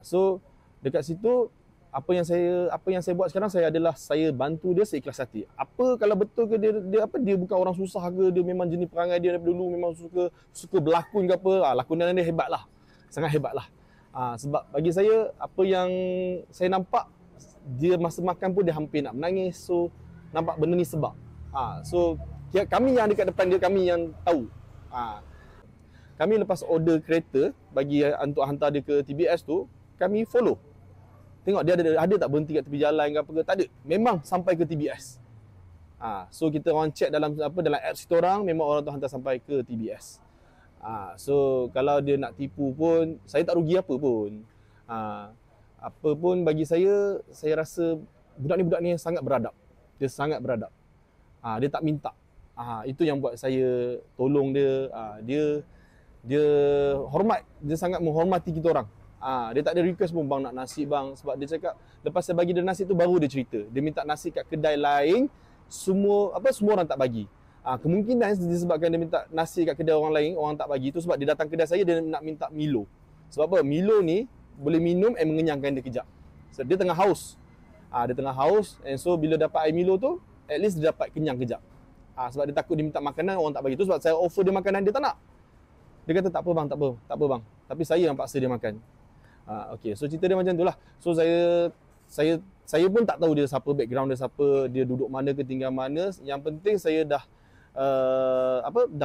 So dekat situ apa yang saya buat sekarang, saya bantu dia seikhlas hati. Apa kalau betul ke dia bukan orang susah ke, dia memang jenis perangai dia daripada dulu memang suka berlakon ke apa, lakonan dia hebatlah. Sangat hebatlah. Sebab bagi saya apa yang saya nampak, dia masa makan pun dia hampir nak menangis. So nampak benda ni sebab. So kami yang dekat depan dia, kami yang tahu. Kami lepas order kereta bagi untuk hantar dia ke TBS tu, kami follow. Tengok dia ada tak berhenti kat tepi jalan ke apa ke, tak ada. Memang sampai ke TBS. So kita orang check dalam apps kita orang, memang orang tu hantar sampai ke TBS. So kalau dia nak tipu pun, saya tak rugi apa pun. Apa pun bagi saya rasa budak ni sangat beradab. Dia sangat beradab. Dia tak minta. Itu yang buat saya tolong dia. Dia hormat, dia sangat menghormati kita orang. Dia tak ada request pun, bang nak nasi bang, sebab dia cakap lepas saya bagi dia nasi tu baru dia cerita. Dia minta nasi kat kedai lain, semua orang tak bagi. Kemungkinan disebabkan dia minta nasi kat kedai orang lain, orang tak bagi tu sebab dia datang kedai saya, dia nak minta Milo. Sebab apa? Milo ni boleh minum and mengenyangkan dia kejap. So, dia tengah haus. And so bila dapat air Milo tu, at least dia dapat kenyang kejap. Sebab dia takut dia minta makanan, orang tak bagi. Tu sebab saya offer dia makanan, dia tak nak. Dia kata tak apa bang. Tapi saya yang paksa dia makan. Okay, so cerita dia macam tu lah. So saya pun tak tahu dia siapa, background dia siapa, dia duduk mana ke, tinggal mana. Yang penting saya dah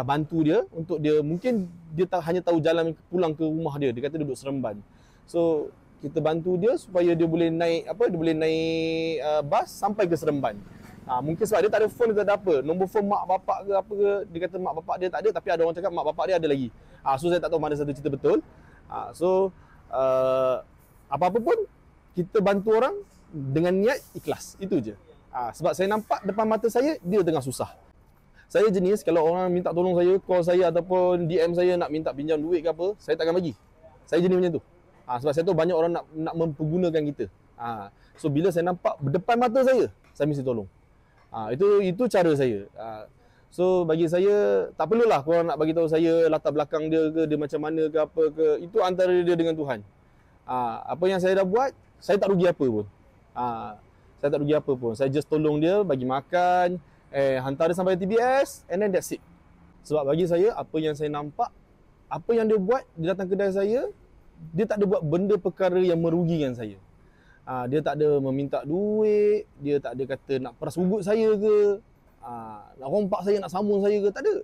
bantu dia untuk dia, mungkin dia hanya tahu jalan pulang ke rumah dia. Dia kata duduk Seremban. So kita bantu dia supaya dia boleh naik bas sampai ke Seremban. Mungkin sebab dia tak ada phone, dia tak ada apa, nombor phone mak bapak ke apa ke, dia kata mak bapak dia tak ada, tapi ada orang cakap mak bapak dia ada lagi. So saya tak tahu mana satu cerita betul. Apa-apa pun kita bantu orang dengan niat ikhlas, itu je. Sebab saya nampak depan mata saya dia tengah susah. Saya jenis kalau orang minta tolong saya, call saya ataupun DM saya nak minta pinjam duit ke apa, saya takkan bagi. Saya jenis macam tu. Sebab saya tahu banyak orang nak mempergunakan kita. So bila saya nampak depan mata saya mesti tolong. Itu cara saya. So bagi saya tak perlulah korang nak bagi tahu saya latar belakang dia ke, dia macam mana ke apa ke. Itu antara dia dengan Tuhan. Apa yang saya dah buat, saya tak rugi apa pun. Saya just tolong dia, bagi makan, hantar dia sampai TBS, and then that's it. Sebab bagi saya, apa yang saya nampak, apa yang dia buat, dia datang kedai saya, dia tak ada buat benda perkara yang merugikan saya. Dia tak ada meminta duit, dia tak ada kata nak peras ugut saya ke, nak rompak saya, nak sambung saya ke, tak ada.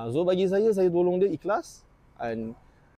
So bagi saya tolong dia ikhlas, and